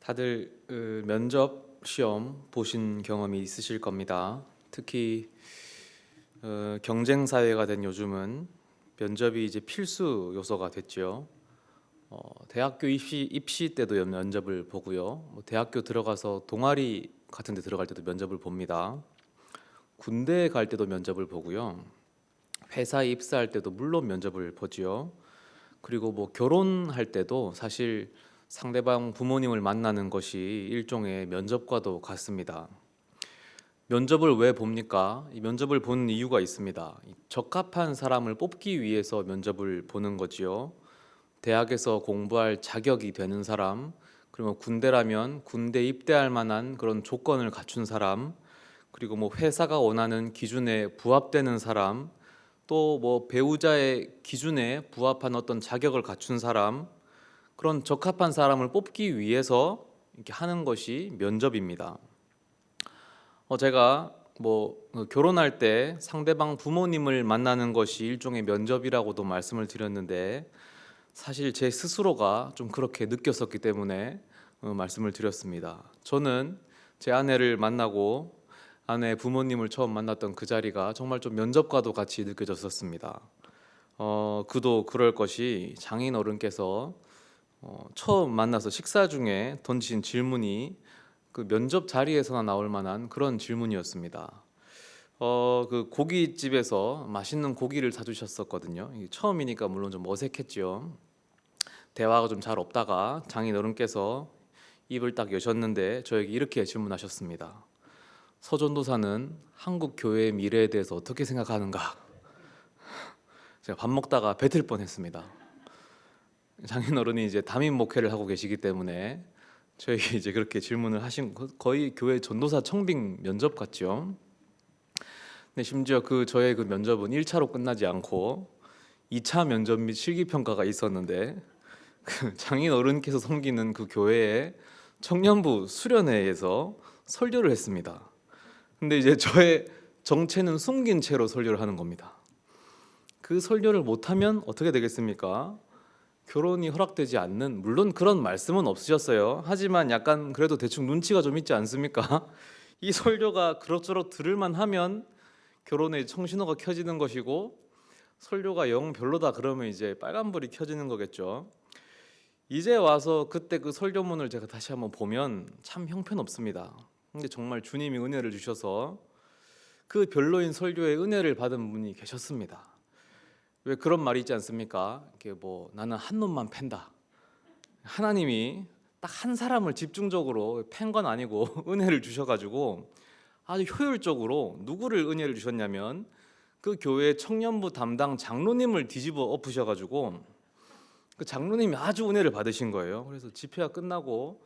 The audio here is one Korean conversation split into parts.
다들 면접 시험 보신 경험이 있으실 겁니다. 특히 경쟁 사회가 된 요즘은 면접이 이제 필수 요소가 됐죠. 대학교 입시 때도 면접을 보고요. 대학교 들어가서 동아리 같은 데 들어갈 때도 면접을 봅니다. 군대 갈 때도 면접을 보고요. 회사에 입사할 때도 물론 면접을 보지요. 그리고 결혼할 때도 사실 상대방 부모님을 만나는 것이 일종의 면접과도 같습니다. 면접을 왜 봅니까? 이 면접을 보는 이유가 있습니다. 적합한 사람을 뽑기 위해서 면접을 보는 거지요. 대학에서 공부할 자격이 되는 사람, 그리고 군대라면 군대 입대할 만한 그런 조건을 갖춘 사람, 그리고 회사가 원하는 기준에 부합되는 사람, 또 배우자의 기준에 부합한 어떤 자격을 갖춘 사람, 그런 적합한 사람을 뽑기 위해서 이렇게 하는 것이 면접입니다. 제가 결혼할 때 상대방 부모님을 만나는 것이 일종의 면접이라고도 말씀을 드렸는데, 사실 제 스스로가 좀 그렇게 느꼈었기 때문에 말씀을 드렸습니다. 저는 제 아내를 만나고 아내 부모님을 처음 만났던 그 자리가 정말 좀 면접과도 같이 느껴졌었습니다. 그도 그럴 것이 장인어른께서 처음 만나서 식사 중에 던진 질문이 그 면접 자리에서나 나올 만한 그런 질문이었습니다. 그 고깃집에서 맛있는 고기를 사주셨었거든요. 처음이니까 물론 좀 어색했죠. 대화가 좀 잘 없다가 장인어른께서 입을 딱 여셨는데 저에게 이렇게 질문하셨습니다. 서전도사는 한국 교회의 미래에 대해서 어떻게 생각하는가? 제가 밥 먹다가 뱉을 뻔했습니다. 장인어른이 이제 담임 목회를 하고 계시기 때문에 저에게 이제 그렇게 질문을 하신, 거의 교회 전도사 청빙 면접 같죠. 근데 심지어 저의 그 면접은 1차로 끝나지 않고 2차 면접 및 실기평가가 있었는데, 그 장인어른께서 섬기는 그 교회의 청년부 수련회에서 설교를 했습니다. 근데 이제 저의 정체는 숨긴 채로 설교를 하는 겁니다. 그 설교를 못하면 어떻게 되겠습니까? 결혼이 허락되지 않는, 물론 그런 말씀은 없으셨어요. 하지만 약간 그래도 대충 눈치가 좀 있지 않습니까? 이 설교가 그럭저럭 들을만 하면 결혼의 청신호가 켜지는 것이고, 설교가 영 별로다 그러면 이제 빨간불이 켜지는 거겠죠. 이제 와서 그때 그 설교문을 제가 다시 한번 보면 참 형편없습니다. 근데 정말 주님이 은혜를 주셔서 그 별로인 설교에 은혜를 받은 분이 계셨습니다. 왜 그런 말이 있지 않습니까? 이게 나는 한 놈만 팬다. 하나님이 딱 한 사람을 집중적으로 팬 건 아니고 은혜를 주셔가지고 아주 효율적으로 누구를 은혜를 주셨냐면 그 교회 청년부 담당 장로님을 뒤집어 엎으셔가지고 그 장로님이 아주 은혜를 받으신 거예요. 그래서 집회가 끝나고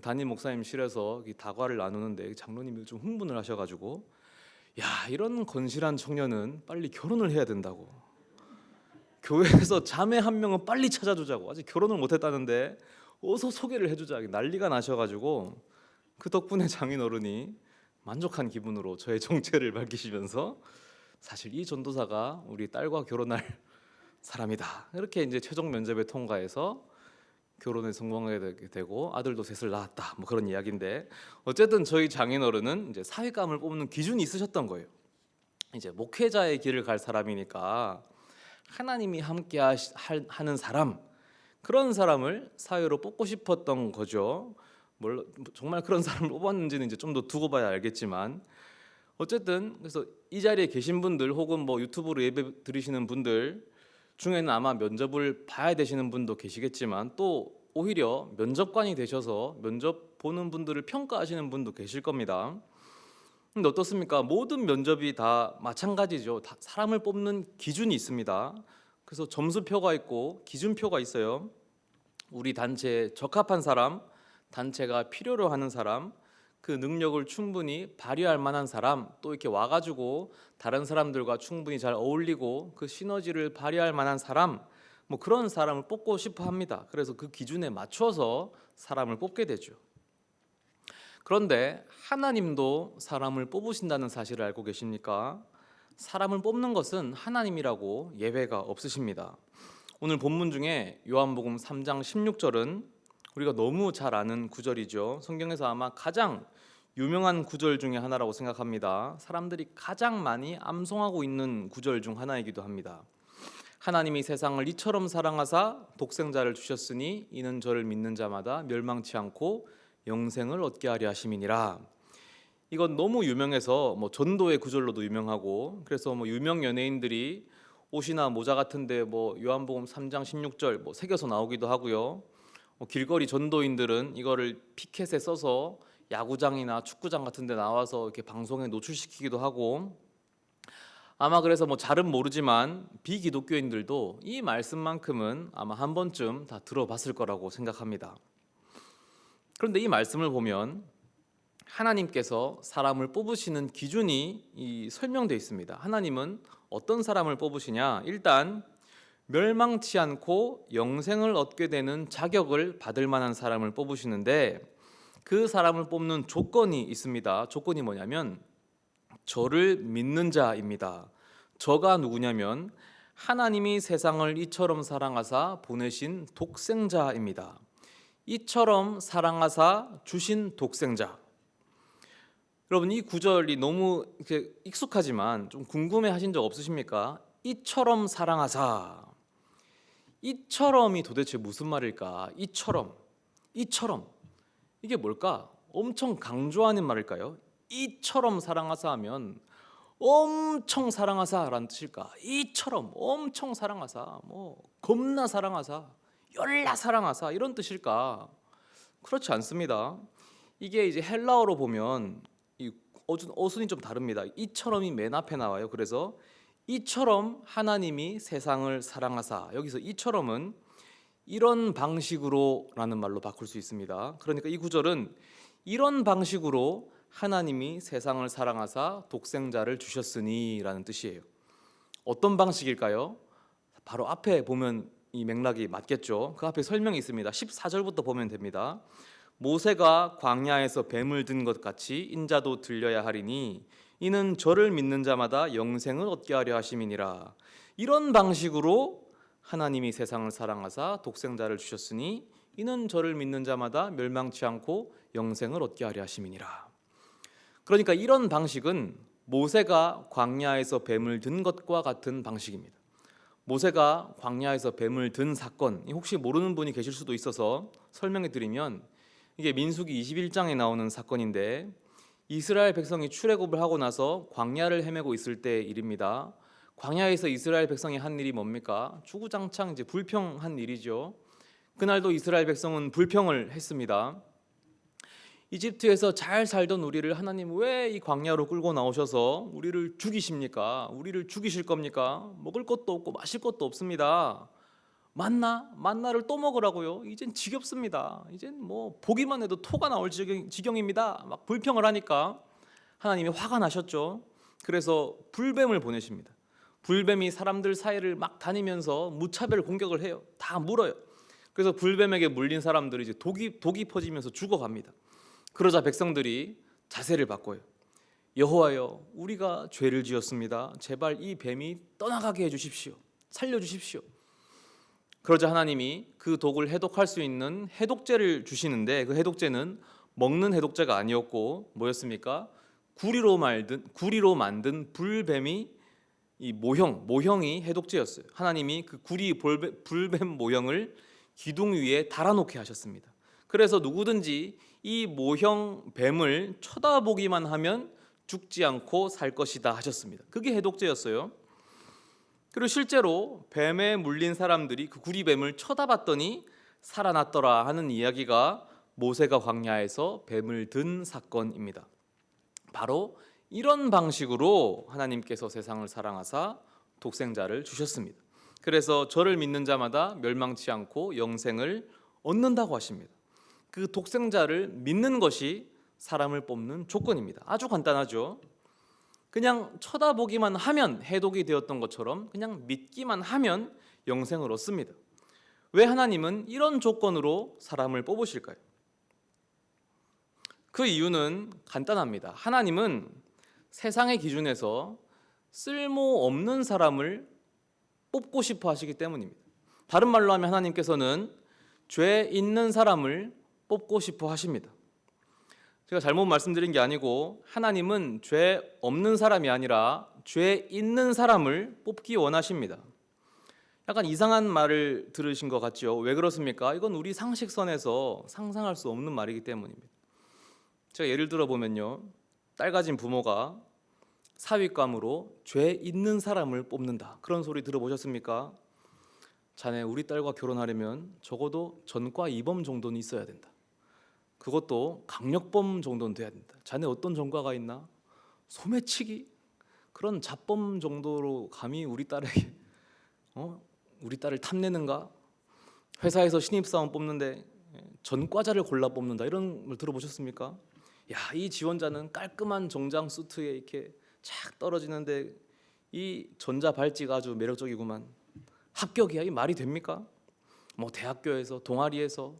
담임 목사님실에서 다과를 나누는데 장로님이 좀 흥분을 하셔가지고, 야, 이런 건실한 청년은 빨리 결혼을 해야 된다고, 교회에서 자매 한 명은 빨리 찾아주자고, 아직 결혼을 못했다는데 어서 소개를 해주자, 난리가 나셔가지고 그 덕분에 장인어른이 만족한 기분으로 저의 정체를 밝히시면서 사실 이 전도사가 우리 딸과 결혼할 사람이다, 이렇게 이제 최종 면접에 통과해서 결혼에 성공하게 되고 아들도 셋을 낳았다, 그런 이야기인데, 어쨌든 저희 장인어른은 이제 사회감을 뽑는 기준이 있으셨던 거예요. 이제 목회자의 길을 갈 사람이니까 하나님이 함께 하는 사람, 그런 사람을 사회로 뽑고 싶었던 거죠. 정말 그런 사람을 뽑았는지는 이제 좀 더 두고 봐야 알겠지만, 어쨌든 그래서 이 자리에 계신 분들 혹은 유튜브로 예배 드리시는 분들 중에는 아마 면접을 봐야 되시는 분도 계시겠지만, 또 오히려 면접관이 되셔서 면접 보는 분들을 평가하시는 분도 계실 겁니다. 근데 어떻습니까? 모든 면접이 다 마찬가지죠. 다 사람을 뽑는 기준이 있습니다. 그래서 점수표가 있고 기준표가 있어요. 우리 단체에 적합한 사람, 단체가 필요로 하는 사람, 그 능력을 충분히 발휘할 만한 사람, 또 이렇게 와가지고 다른 사람들과 충분히 잘 어울리고 그 시너지를 발휘할 만한 사람, 그런 사람을 뽑고 싶어 합니다. 그래서 그 기준에 맞춰서 사람을 뽑게 되죠. 그런데 하나님도 사람을 뽑으신다는 사실을 알고 계십니까? 사람을 뽑는 것은 하나님이라고 예외가 없으십니다. 오늘 본문 중에 요한복음 3장 16절은 우리가 너무 잘 아는 구절이죠. 성경에서 아마 가장 유명한 구절 중에 하나라고 생각합니다. 사람들이 가장 많이 암송하고 있는 구절 중 하나이기도 합니다. 하나님이 세상을 이처럼 사랑하사 독생자를 주셨으니 이는 저를 믿는 자마다 멸망치 않고 영생을 얻게 하려 하심이니라. 이건 너무 유명해서 전도의 구절로도 유명하고, 그래서 유명 연예인들이 옷이나 모자 같은데 요한복음 3장 16절 새겨서 나오기도 하고요. 길거리 전도인들은 이거를 피켓에 써서 야구장이나 축구장 같은 데 나와서 이렇게 방송에 노출시키기도 하고, 아마 그래서 잘은 모르지만 비기독교인들도 이 말씀만큼은 아마 한 번쯤 다 들어봤을 거라고 생각합니다. 그런데 이 말씀을 보면 하나님께서 사람을 뽑으시는 기준이 설명되어 있습니다. 하나님은 어떤 사람을 뽑으시냐? 일단 멸망치 않고 영생을 얻게 되는 자격을 받을 만한 사람을 뽑으시는데, 그 사람을 뽑는 조건이 있습니다. 조건이 뭐냐면 저를 믿는 자입니다. 저가 누구냐면 하나님이 세상을 이처럼 사랑하사 보내신 독생자입니다. 이처럼 사랑하사 주신 독생자. 여러분, 이 구절이 너무 익숙하지만 좀 궁금해하신 적 없으십니까? 이처럼 사랑하사. 이처럼이 도대체 무슨 말일까? 이처럼 이게 뭘까? 엄청 강조하는 말일까요? 이처럼 사랑하사 하면 엄청 사랑하사라는 뜻일까? 이처럼 엄청 사랑하사, 겁나 사랑하사, 열나 사랑하사 이런 뜻일까? 그렇지 않습니다. 이게 이제 헬라어로 보면 이 어순이 좀 다릅니다. 이처럼이 맨 앞에 나와요. 그래서 이처럼 하나님이 세상을 사랑하사, 여기서 이처럼은 이런 방식으로라는 말로 바꿀 수 있습니다. 그러니까 이 구절은 이런 방식으로 하나님이 세상을 사랑하사 독생자를 주셨으니라는 뜻이에요. 어떤 방식일까요? 바로 앞에 보면 이 맥락이 맞겠죠. 그 앞에 설명이 있습니다. 14절부터 보면 됩니다. 모세가 광야에서 뱀을 든 것 같이 인자도 들려야 하리니 이는 저를 믿는 자마다 영생을 얻게 하려 하심이니라. 이런 방식으로 하나님이 세상을 사랑하사 독생자를 주셨으니 이는 저를 믿는 자마다 멸망치 않고 영생을 얻게 하려 하심이니라. 그러니까 이런 방식은 모세가 광야에서 뱀을 든 것과 같은 방식입니다. 모세가 광야에서 뱀을 든 사건, 혹시 모르는 분이 계실 수도 있어서 설명해 드리면, 이게 민수기 21장에 나오는 사건인데 이스라엘 백성이 출애굽을 하고 나서 광야를 헤매고 있을 때의 일입니다. 광야에서 이스라엘 백성이 한 일이 뭡니까? 주구장창 이제 불평한 일이죠. 그날도 이스라엘 백성은 불평을 했습니다. 이집트에서 잘 살던 우리를 하나님 왜 이 광야로 끌고 나오셔서 우리를 죽이십니까? 우리를 죽이실 겁니까? 먹을 것도 없고 마실 것도 없습니다. 만나를 또 먹으라고요? 이젠 지겹습니다. 이젠 보기만 해도 토가 나올 지경입니다. 막 불평을 하니까 하나님이 화가 나셨죠. 그래서 불뱀을 보내십니다. 불뱀이 사람들 사이를 막 다니면서 무차별 공격을 해요. 다 물어요. 그래서 불뱀에게 물린 사람들이 이제 독이 퍼지면서 죽어갑니다. 그러자 백성들이 자세를 바꿔요. 여호와여, 우리가 죄를 지었습니다. 제발 이 뱀이 떠나가게 해주십시오. 살려주십시오. 그러자 하나님이 그 독을 해독할 수 있는 해독제를 주시는데, 그 해독제는 먹는 해독제가 아니었고 뭐였습니까? 구리로 만든 불뱀이 이 모형이 해독제였어요. 하나님이 그 불뱀 모형을 기둥 위에 달아놓게 하셨습니다. 그래서 누구든지 이 모형 뱀을 쳐다보기만 하면 죽지 않고 살 것이다 하셨습니다. 그게 해독제였어요. 그리고 실제로 뱀에 물린 사람들이 그 구리뱀을 쳐다봤더니 살아났더라 하는 이야기가 모세가 광야에서 뱀을 든 사건입니다. 바로 이런 방식으로 하나님께서 세상을 사랑하사 독생자를 주셨습니다. 그래서 저를 믿는 자마다 멸망치 않고 영생을 얻는다고 하십니다. 그 독생자를 믿는 것이 사람을 뽑는 조건입니다. 아주 간단하죠. 그냥 쳐다보기만 하면 해독이 되었던 것처럼 그냥 믿기만 하면 영생을 얻습니다. 왜 하나님은 이런 조건으로 사람을 뽑으실까요? 그 이유는 간단합니다. 하나님은 세상의 기준에서 쓸모없는 사람을 뽑고 싶어 하시기 때문입니다. 다른 말로 하면 하나님께서는 죄 있는 사람을 뽑고 싶어 하십니다. 제가 잘못 말씀드린 게 아니고 하나님은 죄 없는 사람이 아니라 죄 있는 사람을 뽑기 원하십니다. 약간 이상한 말을 들으신 것 같죠? 왜 그렇습니까? 이건 우리 상식선에서 상상할 수 없는 말이기 때문입니다. 제가 예를 들어 보면요, 딸 가진 부모가 사윗감으로 죄 있는 사람을 뽑는다, 그런 소리 들어보셨습니까? 자네 우리 딸과 결혼하려면 적어도 전과 2범 정도는 있어야 된다. 그것도 강력범 정도는 돼야 된다. 자네 어떤 전과가 있나? 소매치기? 그런 잡범 정도로 감히 우리 딸에게 우리 딸을 탐내는가? 회사에서 신입사원 뽑는데 전과자를 골라 뽑는다, 이런 걸 들어보셨습니까? 야, 이 지원자는 깔끔한 정장 수트에 이렇게 착 떨어지는데 이 전자발찌가 아주 매력적이구만. 합격이야? 이 말이 됩니까? 뭐 대학교에서 동아리에서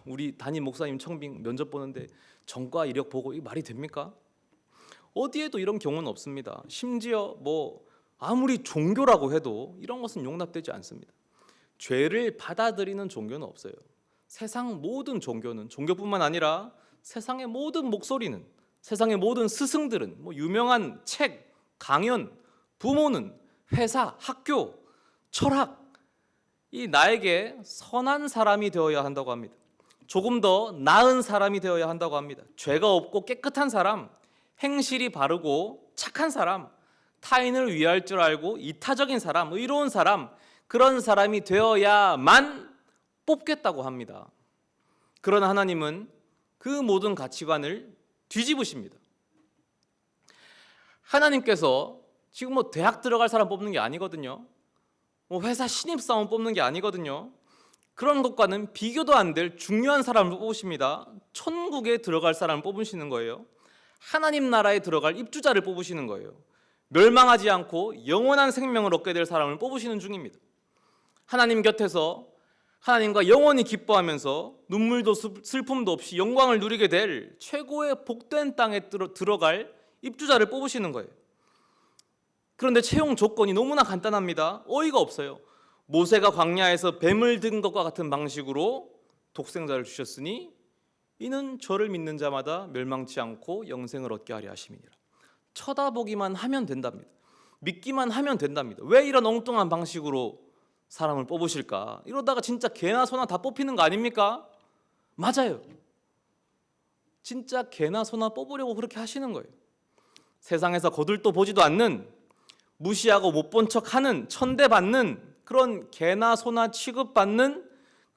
우리 담임 목사님 청빙 면접 보는데 전과 이력 보고 이 말이 됩니까? 어디에도 이런 경우는 없습니다. 심지어 뭐 아무리 종교라고 해도 이런 것은 용납되지 않습니다. 죄를 받아들이는 종교는 없어요. 세상 모든 종교는, 종교뿐만 아니라 세상의 모든 목소리는, 세상의 모든 스승들은, 뭐 유명한 책, 강연, 부모는, 회사, 학교, 철학, 이 나에게 선한 사람이 되어야 한다고 합니다. 조금 더 나은 사람이 되어야 한다고 합니다. 죄가 없고 깨끗한 사람, 행실이 바르고 착한 사람, 타인을 위할 줄 알고 이타적인 사람, 의로운 사람, 그런 사람이 되어야만 뽑겠다고 합니다. 그러나 하나님은 그 모든 가치관을 뒤집으십니다. 하나님께서 지금 뭐 대학 들어갈 사람 뽑는 게 아니거든요. 뭐 회사 신입사원 뽑는 게 아니거든요. 그런 것과는 비교도 안 될 중요한 사람을 뽑으십니다. 천국에 들어갈 사람을 뽑으시는 거예요. 하나님 나라에 들어갈 입주자를 뽑으시는 거예요. 멸망하지 않고 영원한 생명을 얻게 될 사람을 뽑으시는 중입니다. 하나님 곁에서 하나님과 영원히 기뻐하면서 눈물도 슬픔도 없이 영광을 누리게 될 최고의 복된 땅에 들어갈 입주자를 뽑으시는 거예요. 그런데 채용 조건이 너무나 간단합니다. 어이가 없어요. 모세가 광야에서 뱀을 든 것과 같은 방식으로 독생자를 주셨으니 이는 저를 믿는 자마다 멸망치 않고 영생을 얻게 하려 하심이니라. 쳐다보기만 하면 된답니다. 믿기만 하면 된답니다. 왜 이런 엉뚱한 방식으로 사람을 뽑으실까? 이러다가 진짜 개나 소나 다 뽑히는 거 아닙니까? 맞아요. 진짜 개나 소나 뽑으려고 그렇게 하시는 거예요. 세상에서 거들떠 보지도 않는, 무시하고 못 본 척하는, 천대받는 그런 개나 소나 취급받는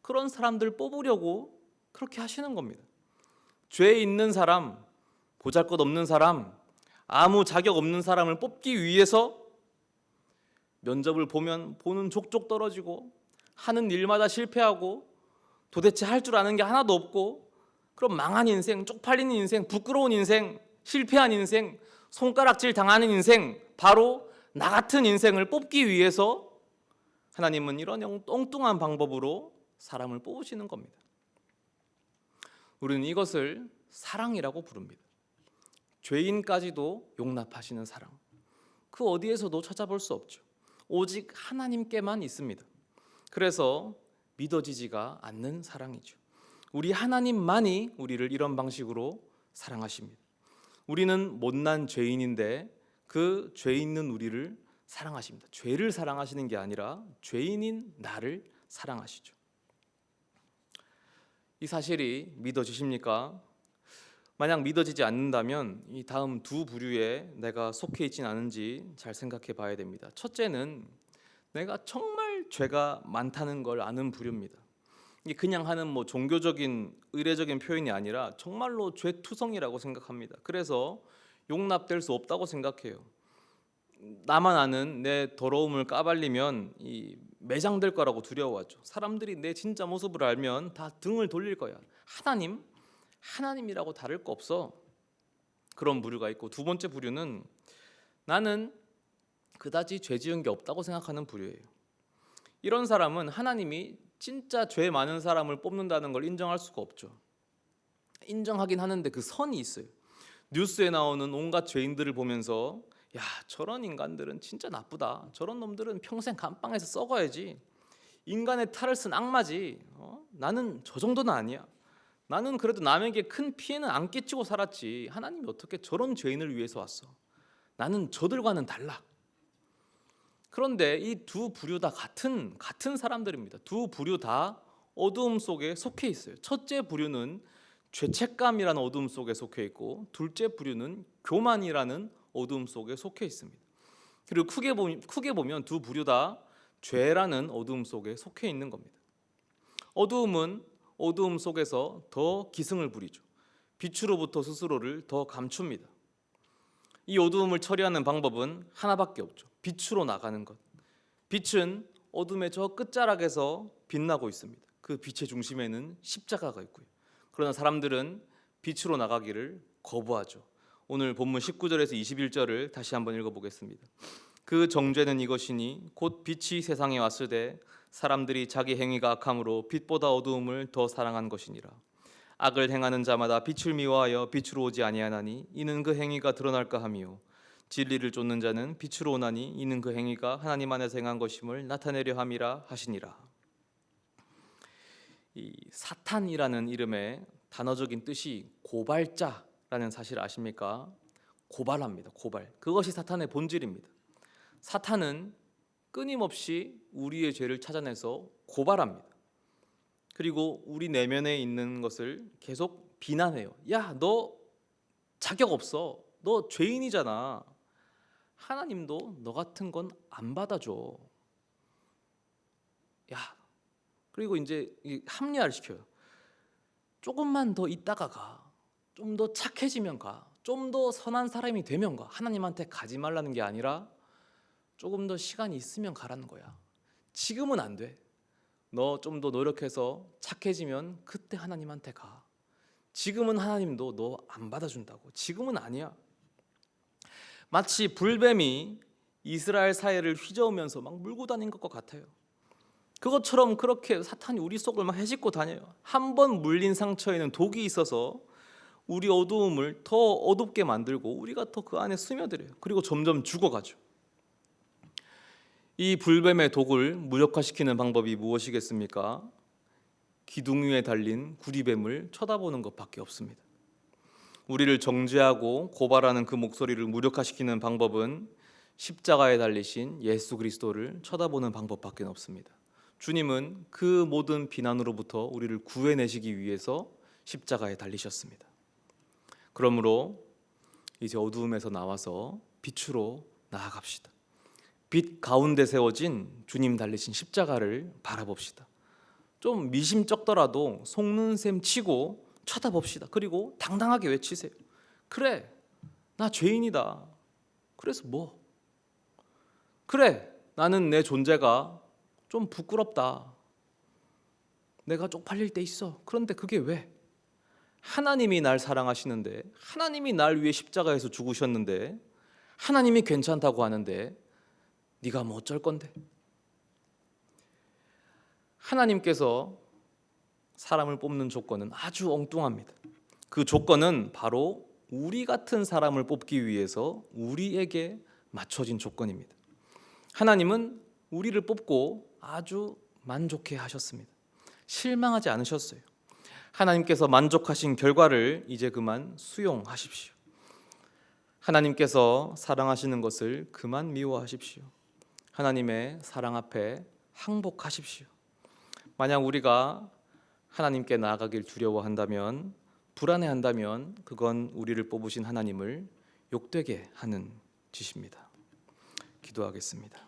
그런 사람들 뽑으려고 그렇게 하시는 겁니다. 죄 있는 사람, 보잘것없는 사람, 아무 자격 없는 사람을 뽑기 위해서 면접을 보면 보는 족족 떨어지고 하는 일마다 실패하고 도대체 할 줄 아는 게 하나도 없고 그럼 망한 인생, 쪽팔리는 인생, 부끄러운 인생, 실패한 인생, 손가락질 당하는 인생, 바로 나 같은 인생을 뽑기 위해서 하나님은 이런 엉뚱한 방법으로 사람을 뽑으시는 겁니다. 우리는 이것을 사랑이라고 부릅니다. 죄인까지도 용납하시는 사랑, 그 어디에서도 찾아볼 수 없죠. 오직 하나님께만 있습니다. 그래서 믿어지지가 않는 사랑이죠. 우리 하나님만이 우리를 이런 방식으로 사랑하십니다. 우리는 못난 죄인인데 그 죄 있는 우리를 사랑하십니다. 죄를 사랑하시는 게 아니라 죄인인 나를 사랑하시죠. 이 사실이 믿어지십니까? 만약 믿어지지 않는다면 이 다음 두 부류에 내가 속해 있진 않은지 잘 생각해 봐야 됩니다. 첫째는 내가 정말 죄가 많다는 걸 아는 부류입니다. 이게 그냥 하는 뭐 종교적인 의례적인 표현이 아니라 정말로 죄투성이라고 생각합니다. 그래서 용납될 수 없다고 생각해요. 나만 아는 내 더러움을 까발리면 이 매장될 거라고 두려워하죠. 사람들이 내 진짜 모습을 알면 다 등을 돌릴 거야. 하나님이라고 다를 거 없어. 그런 부류가 있고, 두 번째 부류는 나는 그다지 죄 지은 게 없다고 생각하는 부류예요. 이런 사람은 하나님이 진짜 죄 많은 사람을 뽑는다는 걸 인정할 수가 없죠. 인정하긴 하는데 그 선이 있어요. 뉴스에 나오는 온갖 죄인들을 보면서 야, 저런 인간들은 진짜 나쁘다. 저런 놈들은 평생 감방에서 썩어야지. 인간의 탈을 쓴 악마지. 나는 저 정도는 아니야. 나는 그래도 남에게 큰 피해는 안 끼치고 살았지. 하나님이 어떻게 저런 죄인을 위해서 왔어? 나는 저들과는 달라. 그런데 이 두 부류 다 같은 사람들입니다. 두 부류 다 어두움 속에 속해 있어요. 첫째 부류는 죄책감이라는 어두움 속에 속해 있고, 둘째 부류는 교만이라는 어두움 속에 속해 있습니다. 그리고 크게 보면 두 부류 다 죄라는 어두움 속에 속해 있는 겁니다. 어두움은 어두움 속에서 더 기승을 부리죠. 빛으로부터 스스로를 더 감춥니다. 이 어두움을 처리하는 방법은 하나밖에 없죠. 빛으로 나가는 것. 빛은 어둠의 저 끝자락에서 빛나고 있습니다. 그 빛의 중심에는 십자가가 있고요. 그러나 사람들은 빛으로 나가기를 거부하죠. 오늘 본문 19절에서 21절을 다시 한번 읽어보겠습니다. 그 정죄는 이것이니 곧 빛이 세상에 왔을 때 사람들이 자기 행위가 악함으로 빛보다 어두움을 더 사랑한 것이니라. 악을 행하는 자마다 빛을 미워하여 빛으로 오지 아니하나니 이는 그 행위가 드러날까 함이요 진리를 쫓는 자는 빛으로 오나니 이는 그 행위가 하나님 안에서 행한 것임을 나타내려 함이라 하시니라. 이 사탄이라는 이름의 단어적인 뜻이 고발자라는 사실 아십니까? 고발합니다. 고발. 그것이 사탄의 본질입니다. 사탄은 끊임없이 우리의 죄를 찾아내서 고발합니다. 그리고 우리 내면에 있는 것을 계속 비난해요. 야, 너 자격 없어. 너 죄인이잖아. 하나님도 너 같은 건 안 받아줘. 야, 그리고 이제 합리화를 시켜요. 조금만 더 있다가 가. 좀 더 착해지면 가. 좀 더 선한 사람이 되면 가. 하나님한테 가지 말라는 게 아니라 조금 더 시간이 있으면 가라는 거야. 지금은 안 돼. 너 좀 더 노력해서 착해지면 그때 하나님한테 가. 지금은 하나님도 너 안 받아준다고. 지금은 아니야. 마치 불뱀이 이스라엘 사회를 휘저으면서 막 물고 다닌 것과 같아요. 그것처럼 그렇게 사탄이 우리 속을 막 헤집고 다녀요. 한 번 물린 상처에는 독이 있어서 우리 어두움을 더 어둡게 만들고 우리가 더 그 안에 스며들어요. 그리고 점점 죽어가죠. 이 불뱀의 독을 무력화시키는 방법이 무엇이겠습니까? 기둥 위에 달린 구리뱀을 쳐다보는 것밖에 없습니다. 우리를 정죄하고 고발하는 그 목소리를 무력화시키는 방법은 십자가에 달리신 예수 그리스도를 쳐다보는 방법밖에 없습니다. 주님은 그 모든 비난으로부터 우리를 구해내시기 위해서 십자가에 달리셨습니다. 그러므로 이제 어두움에서 나와서 빛으로 나아갑시다. 빛 가운데 세워진 주님 달리신 십자가를 바라봅시다. 좀 미심쩍더라도 속는 셈 치고 쳐다봅시다. 그리고 당당하게 외치세요. 그래, 나 죄인이다. 그래서 뭐? 그래, 나는 내 존재가 좀 부끄럽다. 내가 쪽팔릴 때 있어. 그런데 그게 왜? 하나님이 날 사랑하시는데, 하나님이 날 위해 십자가에서 죽으셨는데, 하나님이 괜찮다고 하는데 네가 뭐 어쩔 건데? 하나님께서 사람을 뽑는 조건은 아주 엉뚱합니다. 그 조건은 바로 우리 같은 사람을 뽑기 위해서 우리에게 맞춰진 조건입니다. 하나님은 우리를 뽑고 아주 만족해 하셨습니다. 실망하지 않으셨어요. 하나님께서 만족하신 결과를 이제 그만 수용하십시오. 하나님께서 사랑하시는 것을 그만 미워하십시오. 하나님의 사랑 앞에 항복하십시오. 만약 우리가 하나님께 나아가길 두려워한다면, 불안해한다면 그건 우리를 뽑으신 하나님을 욕되게 하는 짓입니다. 기도하겠습니다.